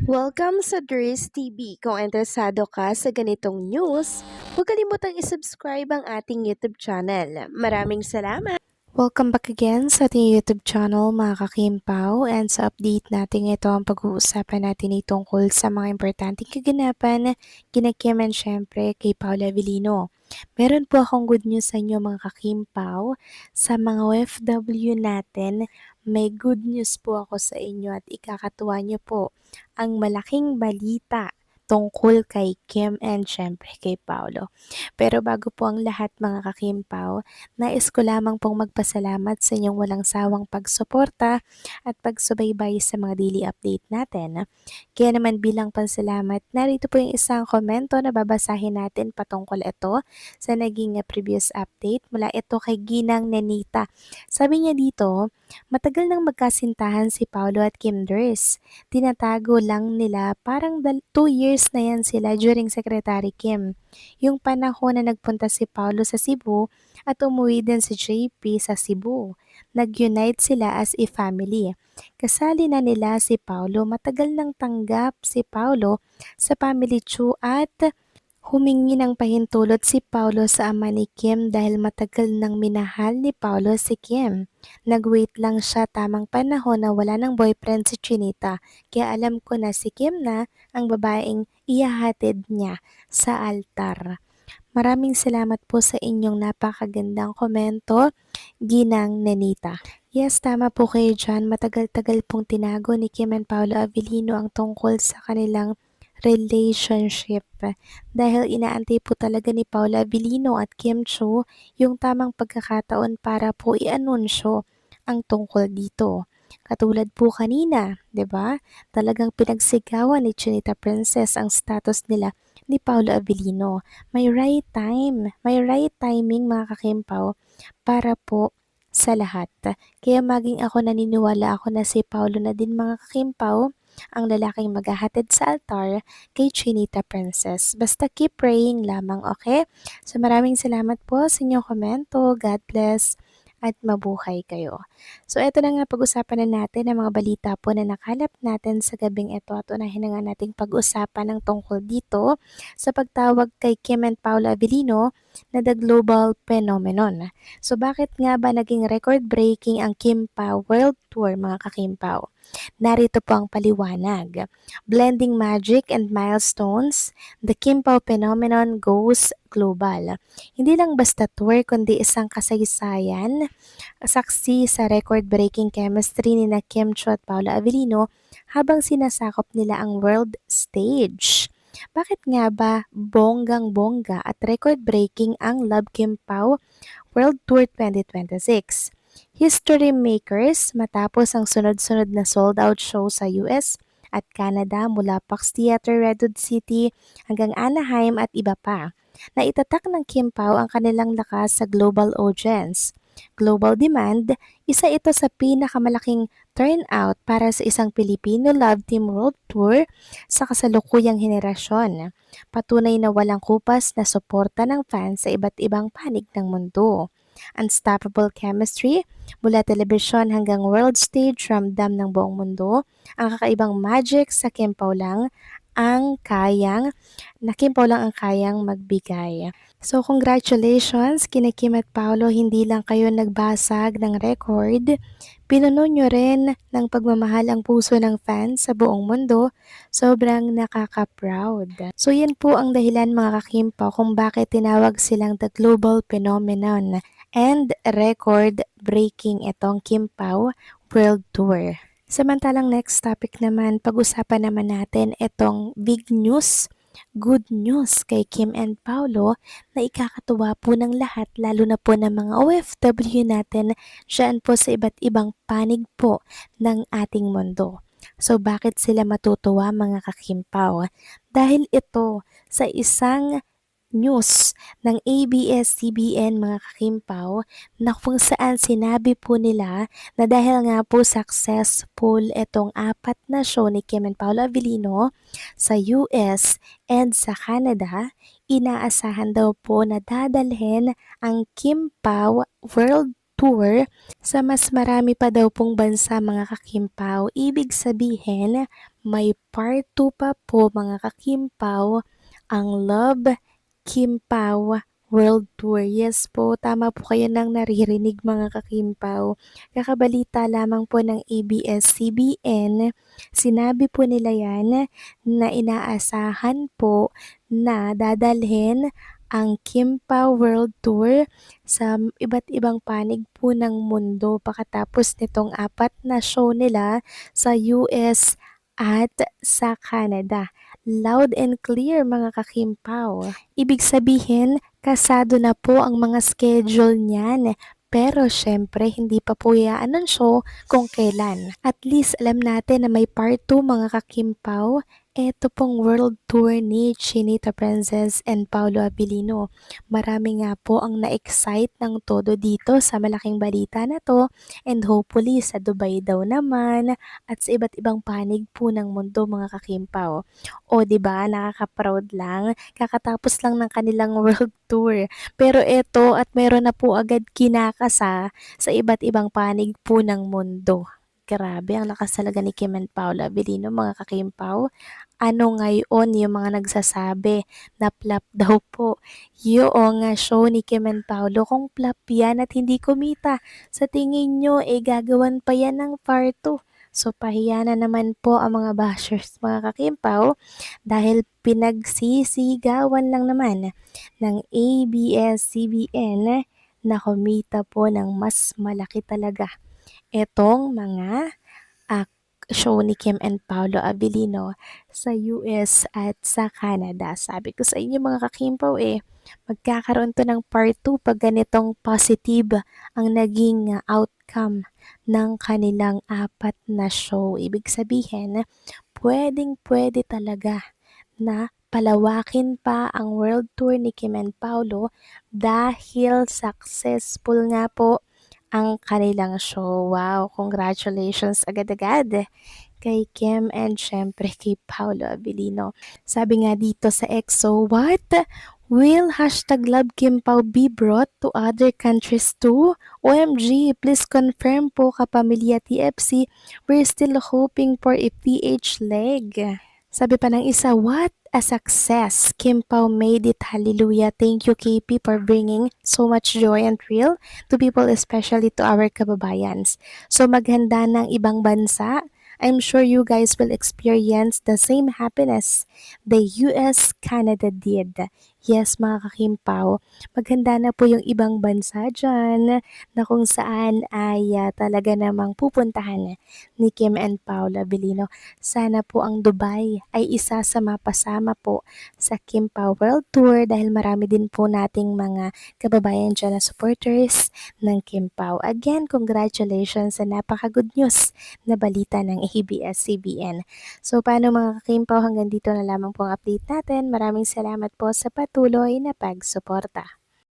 Welcome sa Dries TV. Kung interesado ka sa ganitong news, huwag kalimutang isubscribe ang ating YouTube channel. Maraming salamat! Welcome back again sa ating YouTube channel mga kakimpaw, and sa update natin ito ang pag-uusapan natin ay tungkol sa mga importanteng kaganapan kina Kim and syempre kay Paula Avellino. Meron po akong good news sa inyo mga kakimpaw. Sa mga OFW natin, may good news po ako sa inyo at ikakatuwa niyo po ang malaking balita tungkol kay Kim and syempre kay Paolo. Pero bago po ang lahat mga kakimpaw, nais ko lamang pong magpasalamat sa inyong walang sawang pagsuporta at pagsubaybay sa mga daily update natin. Kaya naman bilang pansalamat, narito po yung isang komento na babasahin natin patungkol ito sa naging previous update mula ito kay Ginang Nenita. Sabi niya dito, matagal nang magkasintahan si Paolo at Kim Dres. Tinatago lang nila parang 2 years na yan sila during Secretary Kim. Yung panahon na nagpunta si Paolo sa Cebu at umuwi din si JP sa Cebu. Nag-unite sila as a family. Kasali na nila si Paolo, matagal nang tanggap si Paolo sa family tree at humingi ng pahintulot si Paolo sa ama ni Kim dahil matagal nang minahal ni Paolo si Kim. Nag-wait lang siya tamang panahon na wala ng boyfriend si Chinita, kaya alam ko na si Kim na ang babaeng ihahatid niya sa altar. Maraming salamat po sa inyong napakagandang komento, Ginang Nenita. Yes, tama po kayo dyan. Matagal-tagal pong tinago ni Kim and Paolo Avellino ang tungkol sa kanilang relationship. Dahil inaantay po talaga ni Paolo Avellino at Kim Cho yung tamang pagkakataon para po i-anunsyo ang tungkol dito. Katulad po kanina, 'di ba? Talagang pinagsigawan ni Chinita Princess ang status nila ni Paolo Avellino. May right time, may right timing mga kakimpaw para po sa lahat. Kaya maging ako naniniwala ako na si Paolo na din mga kakimpaw ang lalaking maghahatid sa altar kay Chinita Princess. Basta keep praying lamang, okay? So maraming salamat po sa inyong komento. God bless at mabuhay kayo. So eto na nga pag-usapan na natin ang mga balita po na nakalap natin sa gabing ito at unahin na nga nating pag-usapan ng tungkol dito sa pagtawag kay Kim and Paolo Avellino na the global phenomenon. So bakit nga ba naging record-breaking ang Kim Pao World Tour mga kakimpaw? Narito po ang paliwanag. Blending magic and milestones, the Kim Pao phenomenon goes global. Hindi lang basta tour kundi isang kasaysayan, saksi sa record-breaking chemistry ni na Kim Cho at Paula Avellino habang sinasakop nila ang world stage. Bakit nga ba bonggang-bongga at record-breaking ang Love Kim Pao World Tour 2026? History makers matapos ang sunod-sunod na sold-out show sa US at Canada mula Fox Theater Redwood City hanggang Anaheim at iba pa. Naitatak ng Kim Pao ang kanilang lakas sa global audience. Global demand, isa ito sa pinakamalaking turnout para sa isang Filipino Love Team World Tour sa kasalukuyang henerasyon. Patunay na walang kupas na suporta ng fans sa iba't ibang panig ng mundo. Unstoppable chemistry, mula telebisyon hanggang world stage, ramdam ng buong mundo, ang kakaibang magic sa Kimpaw lang ang kayang, na Kimpaw lang ang kayang magbigay. So congratulations kina Kim at Paolo, hindi lang kayo nagbasag ng record, pinuno nyo rin ng pagmamahal ang puso ng fans sa buong mundo, sobrang nakaka-proud. So yan po ang dahilan mga kakimpaw kung bakit tinawag silang the global phenomenon and record-breaking itong Kim Pao World Tour. Samantalang next topic naman, pag-usapan naman natin itong big news, good news kay Kim and Paolo na ikakatuwa po ng lahat lalo na po ng mga OFW natin dyan po sa iba't ibang panig po ng ating mundo. So bakit sila matutuwa mga kakimpaw? Dahil ito sa isang news ng ABS-CBN mga kakimpaw na kung saan sinabi po nila na dahil nga po successful itong 4 na show ni Kim and Paolo Avellino sa US and sa Canada, inaasahan daw po na dadalhin ang Kim Pao World Tour sa mas marami pa daw pong bansa mga kakimpaw. Ibig sabihin, may part 2 pa po mga kakimpaw ang Love Kimpaw World Tour. Yes po, tama po kayo ng naririnig mga kakimpaw. Kakabalita lamang po ng ABS-CBN, sinabi po nila yan na inaasahan po na dadalhin ang Kimpaw World Tour sa iba't ibang panig po ng mundo pagkatapos nitong 4 na show nila sa US at sa Canada. Loud and clear mga kakimpaw. Ibig sabihin, kasado na po ang mga schedule niyan. Pero syempre, hindi pa po i-anunsyo kung kailan. At least alam natin na may part 2 mga kakimpaw. Ito pong world tour ni Chinita Princess and Paolo Abilino. Marami nga po ang na-excite ng todo dito sa malaking balita na to, and hopefully sa Dubai daw naman at sa iba't ibang panig po ng mundo mga kakimpaw. O 'di ba, nakaka-proud lang, kakatapos lang ng kanilang world tour. Pero eto at meron na po agad kinakasa sa iba't ibang panig po ng mundo. Grabe, ang lakas talaga ni Kim and Paula Abilino mga kakimpaw. Ano ngayon yung mga nagsasabi na flop daw po yung show ni Kim and Paolo. Kung flop yan at hindi kumita, sa tingin nyo, gagawan pa yan ng part 2. So, pahiya na naman po ang mga bashers, mga kakimpaw, dahil pinagsisigawan lang naman ng ABS-CBN na kumita po ng mas malaki talaga etong mga ah, show ni Kim and Paolo Abilino sa US at sa Canada. Sabi ko sa inyo mga kakimpaw magkakaroon to ng part 2 pag ganitong positive ang naging outcome ng kanilang 4 na show. Ibig sabihin, pwedeng-pwede talaga na palawakin pa ang world tour ni Kim and Paolo dahil successful nga po ang kanilang show. Wow, congratulations agad-agad kay Kim and syempre kay Paolo Abilino. Sabi nga dito sa EXO, what? Will #Love Kim Pao be brought to other countries too? OMG, please confirm po kapamilya TFC, we're still hoping for a PH leg. Sabi pa ng isa, what a success! Kim Pao made it, hallelujah. Thank you KP for bringing so much joy and thrill to people, especially to our kababayans. So maghanda ng ibang bansa. I'm sure you guys will experience the same happiness the US, Canada did. Yes, mga kakimpaw, maghanda na po yung ibang bansa dyan na kung saan ay talaga namang pupuntahan ni Kim and Paula Abilino. Sana po ang Dubai ay isa sa mapasama po sa Kim Pao World Tour dahil marami din po nating mga kababayan dyan na supporters ng Kim Pao. Again, congratulations sa napaka-good news na balita ng ABS-CBN. So paano mga kakimpaw, hanggang dito na lamang po ang update natin. Maraming salamat po sa patuloy na pagsuporta.